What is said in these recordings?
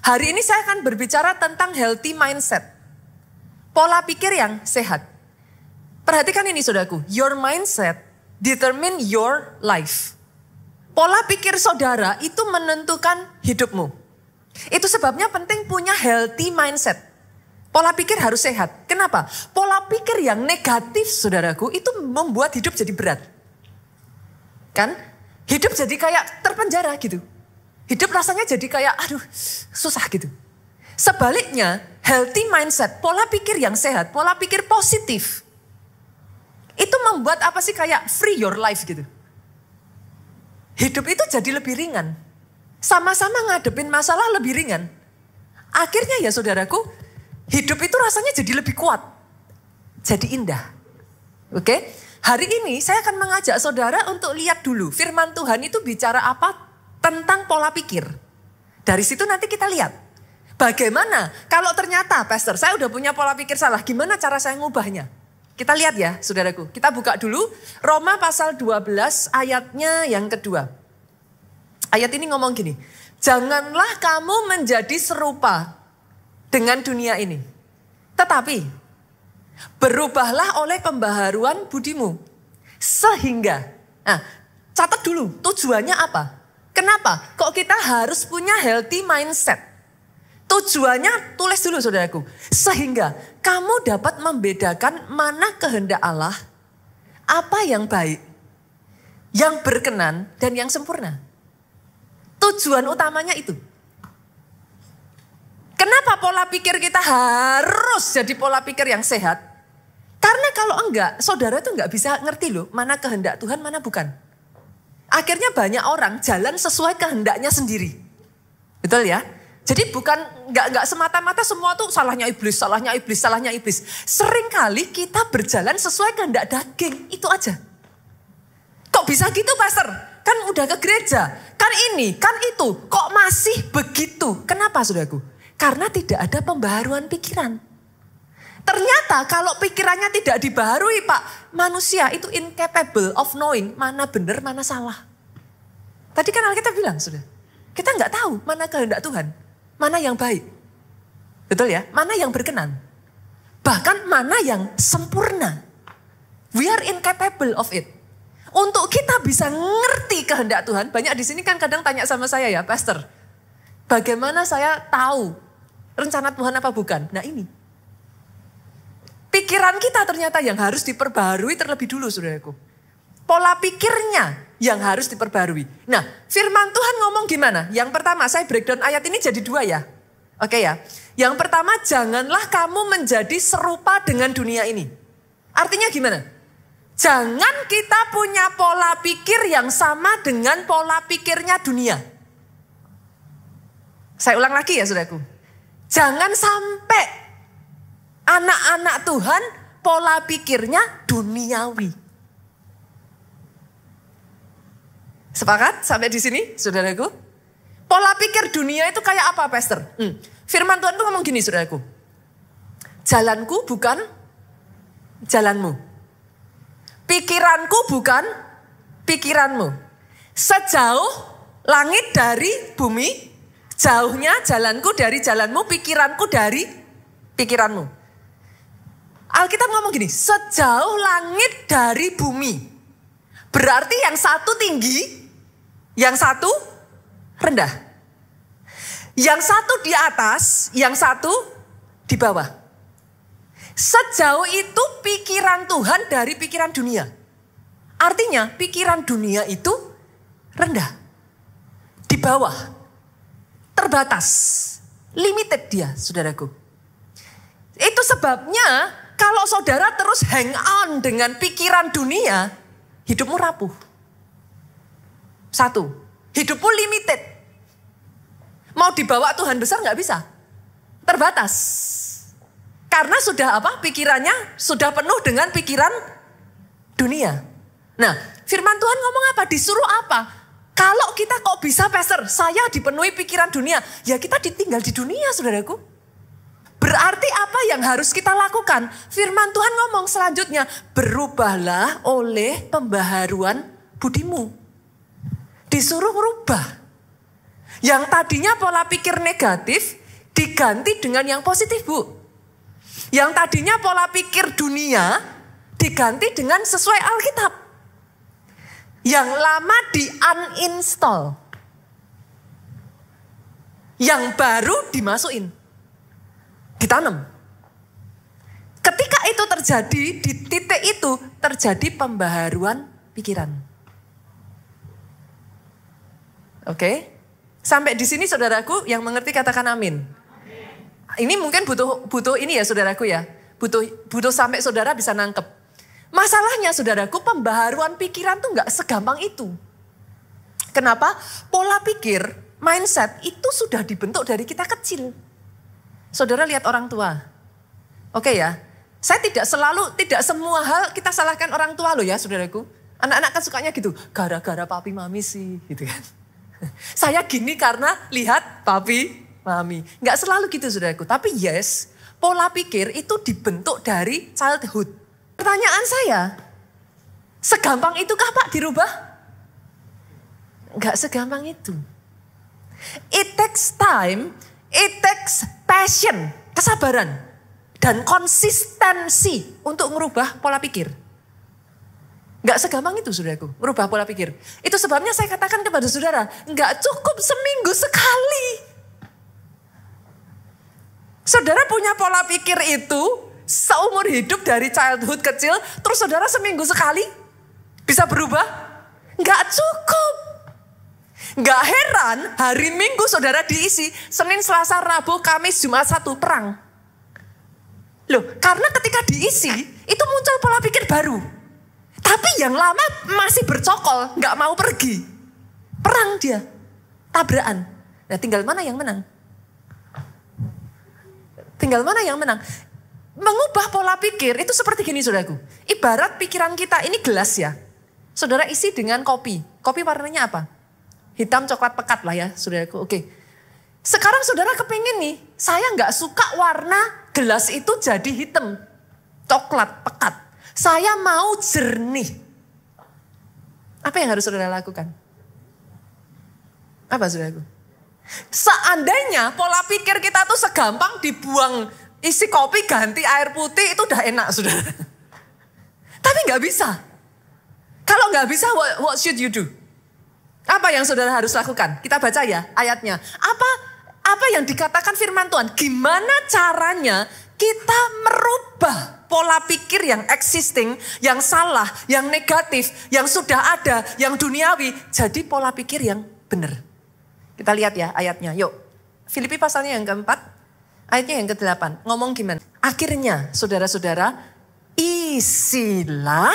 Hari ini saya akan berbicara tentang healthy mindset. Pola pikir yang sehat. Perhatikan ini saudaraku, your mindset determine your life. Pola pikir saudara itu menentukan hidupmu. Itu sebabnya penting punya healthy mindset. Pola pikir harus sehat. Kenapa? Pola pikir yang negatif saudaraku itu membuat hidup jadi berat. Kan? Hidup jadi kayak terpenjara gitu. Hidup rasanya jadi kayak aduh susah gitu. Sebaliknya healthy mindset, pola pikir yang sehat, pola pikir positif. Itu membuat apa sih kayak free your life gitu. Hidup itu jadi lebih ringan. Sama-sama ngadepin masalah lebih ringan. Akhirnya ya saudaraku, hidup itu rasanya jadi lebih kuat. Jadi indah. Oke? Hari ini saya akan mengajak saudara untuk lihat dulu firman Tuhan itu bicara apa tentang pola pikir. Dari situ nanti kita lihat. Bagaimana kalau ternyata pastor saya udah punya pola pikir salah, gimana cara saya ngubahnya? Kita lihat ya saudaraku. Kita buka dulu Roma pasal 12 ayatnya yang kedua. Ayat ini ngomong gini. Janganlah kamu menjadi serupa dengan dunia ini. Tetapi berubahlah oleh pembaharuan budimu. Sehingga, nah catat dulu tujuannya apa? Kenapa? Kok kita harus punya healthy mindset? Tujuannya tulis dulu saudaraku. Sehingga kamu dapat membedakan mana kehendak Allah, apa yang baik, yang berkenan, dan yang sempurna. Tujuan utamanya itu. Kenapa pola pikir kita harus jadi pola pikir yang sehat? Karena kalau enggak, saudara itu enggak bisa ngerti loh mana kehendak Tuhan, mana bukan. Akhirnya banyak orang jalan sesuai kehendaknya sendiri. Betul ya? Jadi bukan enggak semata-mata semua tuh salahnya iblis, salahnya iblis, salahnya iblis. Seringkali kita berjalan sesuai kehendak daging, itu aja. Kok bisa gitu pastor? Kan udah ke gereja, kan ini, kan itu. Kok masih begitu? Kenapa saudaraku? Karena tidak ada pembaharuan pikiran. Ternyata kalau pikirannya tidak dibaharui Pak, manusia itu incapable of knowing mana benar, mana salah. Tadi kan Alkitab bilang sudah, kita nggak tahu mana kehendak Tuhan, mana yang baik. Betul ya? Mana yang berkenan. Bahkan mana yang sempurna. We are incapable of it. Untuk kita bisa ngerti kehendak Tuhan, banyak di sini kan kadang tanya sama saya ya, Pastor, bagaimana saya tahu rencana Tuhan apa bukan? Nah ini. Pikiran kita ternyata yang harus diperbaharui terlebih dulu saudaraku. Pola pikirnya yang harus diperbaharui. Nah firman Tuhan ngomong gimana? Yang pertama saya breakdown ayat ini jadi dua ya. Oke ya. Yang pertama janganlah kamu menjadi serupa dengan dunia ini. Artinya gimana? Jangan kita punya pola pikir yang sama dengan pola pikirnya dunia. Saya ulang lagi ya saudaraku. Jangan sampai anak-anak Tuhan pola pikirnya duniawi. Sepakat sampai di sini saudaraku? Pola pikir dunia itu kayak apa pastor? Firman Tuhan tuh ngomong gini saudaraku. Jalanku bukan jalanmu. Pikiranku bukan pikiranmu. Sejauh langit dari bumi, jauhnya jalanku dari jalanmu, pikiranku dari pikiranmu. Alkitab ngomong gini, sejauh langit dari bumi. Berarti yang satu tinggi, yang satu rendah. Yang satu di atas, yang satu di bawah. Sejauh itu pikiran Tuhan dari pikiran dunia. Artinya pikiran dunia itu rendah. Di bawah. Terbatas. Limited dia saudaraku. Itu sebabnya kalau saudara terus hang on dengan pikiran dunia, hidupmu rapuh. Satu, hidupmu limited. Mau dibawa Tuhan besar gak bisa. Terbatas. Karena sudah apa? Pikirannya sudah penuh dengan pikiran dunia. Nah, firman Tuhan ngomong apa? Disuruh apa? Kalau kita kok bisa pastor, saya dipenuhi pikiran dunia. Ya kita ditinggal di dunia saudaraku. Berarti apa yang harus kita lakukan? Firman Tuhan ngomong selanjutnya, berubahlah oleh pembaharuan budimu. Disuruh merubah. Yang tadinya pola pikir negatif diganti dengan yang positif, Bu. Yang tadinya pola pikir dunia diganti dengan sesuai Alkitab. Yang lama di-uninstall. Yang baru dimasukin. Ditanam. Ketika itu terjadi, di titik itu terjadi pembaharuan pikiran. Oke? Sampai di sini saudaraku yang mengerti katakan amin. Ini mungkin butuh ini ya saudaraku ya. Butuh sampai saudara bisa nangkep. Masalahnya saudaraku, pembaharuan pikiran tuh gak segampang itu. Kenapa? Pola pikir, mindset itu sudah dibentuk dari kita kecil. Saudara lihat orang tua. Oke ya, saya tidak semua hal kita salahkan orang tua loh ya saudaraku. Anak-anak kan sukanya gitu, gara-gara papi mami sih gitu kan. Saya gini karena lihat papi mami. Gak selalu gitu saudaraku, tapi yes, pola pikir itu dibentuk dari childhood. Pertanyaan saya, segampang itukah Pak dirubah? Gak segampang itu. It takes time, it takes passion, kesabaran, dan konsistensi untuk merubah pola pikir. Gak segampang itu saudaraku, merubah pola pikir. Itu sebabnya saya katakan kepada saudara, gak cukup seminggu sekali. Saudara punya pola pikir itu seumur hidup dari childhood kecil, terus saudara seminggu sekali bisa berubah? Gak cukup. Gak heran hari Minggu saudara diisi Senin, Selasa, Rabu, Kamis, Jumat, Sabtu, perang. Loh, karena ketika diisi itu muncul pola pikir baru. Tapi yang lama masih bercokol, gak mau pergi. Perang dia, tabrakan. Nah tinggal mana yang menang? Tinggal mana yang menang? Mengubah pola pikir itu seperti gini saudaraku. Ibarat pikiran kita ini gelas ya. Saudara isi dengan kopi. Kopi warnanya apa? Hitam coklat pekat lah ya saudaraku. Oke. Sekarang saudara kepingin nih. Saya gak suka warna gelas itu jadi hitam. Coklat pekat. Saya mau jernih. Apa yang harus saudara lakukan? Apa saudaraku? Seandainya pola pikir kita tuh segampang dibuang isi kopi ganti air putih itu udah enak saudara. Tapi gak bisa. Kalau gak bisa what should you do? Apa yang saudara harus lakukan? Kita baca ya ayatnya. Apa yang dikatakan firman Tuhan? Gimana caranya kita merubah pola pikir yang existing, yang salah, yang negatif, yang sudah ada, yang duniawi. Jadi pola pikir yang benar. Kita lihat ya ayatnya. Yuk, Filipi pasalnya yang keempat, ayatnya yang ke-8. Ngomong gimana? Akhirnya saudara-saudara, isilah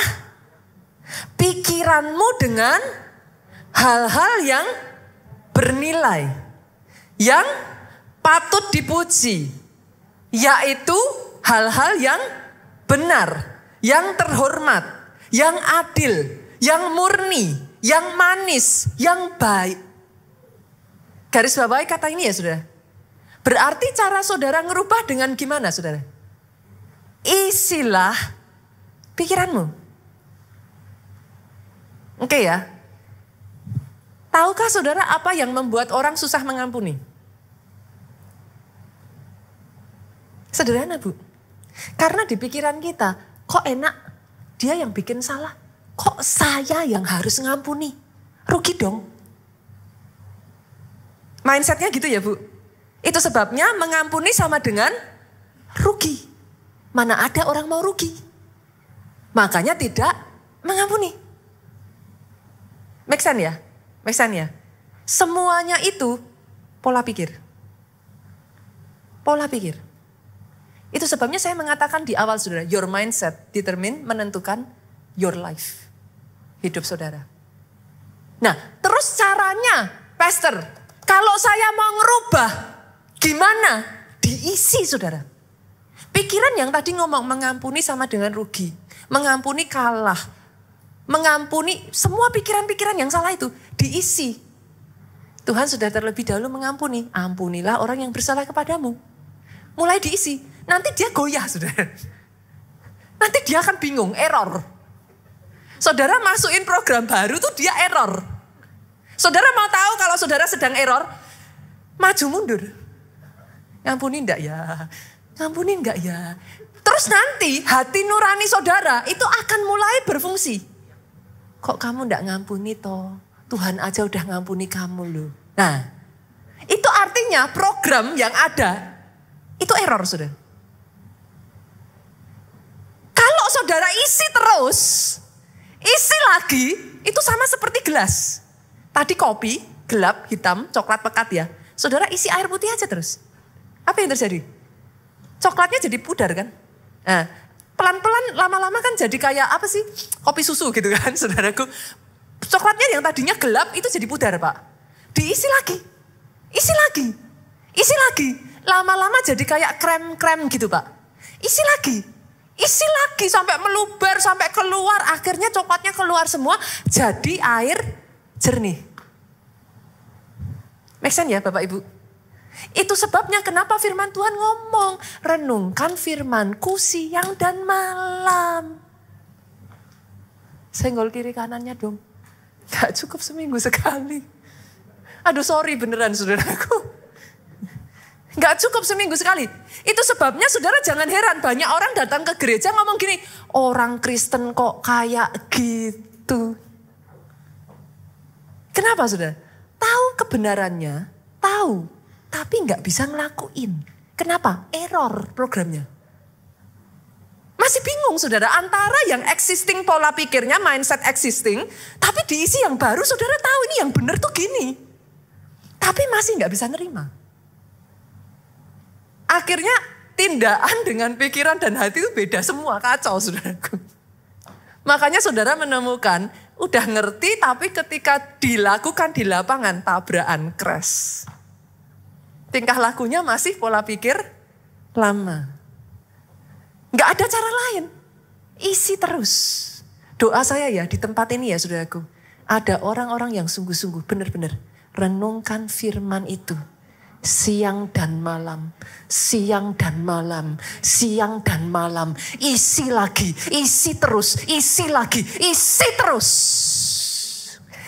pikiranmu dengan hal-hal yang bernilai, yang patut dipuji, yaitu hal-hal yang benar, yang terhormat, yang adil, yang murni, yang manis, yang baik. Garis bawahi kata ini ya saudara. Berarti cara saudara ngerubah dengan gimana saudara? Isilah pikiranmu. Oke ya. Tahukah saudara apa yang membuat orang susah mengampuni? Sederhana Bu. Karena di pikiran kita, kok enak dia yang bikin salah. Kok saya yang harus ngampuni? Rugi dong. Mindsetnya gitu ya Bu. Itu sebabnya mengampuni sama dengan rugi. Mana ada orang mau rugi. Makanya tidak mengampuni. Make sense ya? Make sense ya? Semuanya itu pola pikir. Pola pikir. Itu sebabnya saya mengatakan di awal saudara, your mindset determine menentukan your life. Hidup saudara. Nah terus caranya, pastor, kalau saya mau ngerubah, gimana? Diisi saudara. Pikiran yang tadi ngomong mengampuni sama dengan rugi. Mengampuni kalah. Mengampuni semua pikiran-pikiran yang salah itu diisi. Tuhan sudah terlebih dahulu mengampuni. Ampunilah orang yang bersalah kepadamu. Mulai diisi. Nanti dia goyah saudara. Nanti dia akan bingung, error. Saudara masukin program baru tuh dia error. Saudara mau tahu kalau saudara sedang error? Maju mundur. Ngampuni enggak ya? Ngampuni enggak ya? Terus nanti hati nurani saudara itu akan mulai berfungsi. Kok kamu enggak ngampuni toh? Tuhan aja udah ngampuni kamu loh. Nah, itu artinya program yang ada itu error, saudara. Kalau saudara isi terus, isi lagi, itu sama seperti gelas. Tadi kopi, gelap, hitam, coklat pekat ya. Saudara isi air putih aja terus. Apa yang terjadi? Coklatnya jadi pudar kan? Nah, pelan-pelan lama-lama kan jadi kayak apa sih? Kopi susu gitu kan, saudaraku. Coklatnya yang tadinya gelap itu jadi pudar, Pak. Diisi lagi, isi lagi, isi lagi. Lama-lama jadi kayak krem-krem gitu, Pak. Isi lagi sampai meluber, sampai keluar. Akhirnya coklatnya keluar semua, jadi air jernih. Make sense ya Bapak Ibu? Itu sebabnya kenapa firman Tuhan ngomong, renungkan firman-Ku siang dan malam. Senggol kiri kanannya dong. Gak cukup seminggu sekali. Aduh sorry beneran saudaraku. Gak cukup seminggu sekali. Itu sebabnya saudara jangan heran. Banyak orang datang ke gereja ngomong gini, orang Kristen kok kayak gitu. Kenapa saudara? Tahu kebenarannya, tahu. Tapi nggak bisa ngelakuin. Kenapa? Error programnya. Masih bingung saudara, antara yang existing pola pikirnya, mindset existing, tapi diisi yang baru, saudara tahu ini yang benar tuh gini. Tapi masih nggak bisa nerima. Akhirnya tindakan dengan pikiran dan hati itu beda semua, kacau saudaraku. Makanya saudara menemukan, udah ngerti tapi ketika dilakukan di lapangan, tabrakan, crash. Tingkah lakunya masih pola pikir lama. Gak ada cara lain. Isi terus. Doa saya ya di tempat ini ya saudaraku. Ada orang-orang yang sungguh-sungguh benar-benar renungkan firman itu. Siang dan malam. Siang dan malam. Siang dan malam. Isi lagi. Isi terus. Isi lagi. Isi terus.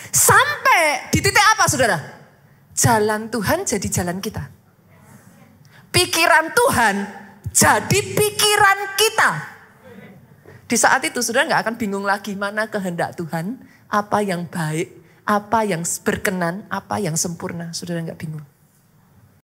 Sampai di titik apa saudara? Jalan Tuhan jadi jalan kita. Pikiran Tuhan jadi pikiran kita. Di saat itu saudara gak akan bingung lagi mana kehendak Tuhan. Apa yang baik, apa yang berkenan, apa yang sempurna. Saudara gak bingung.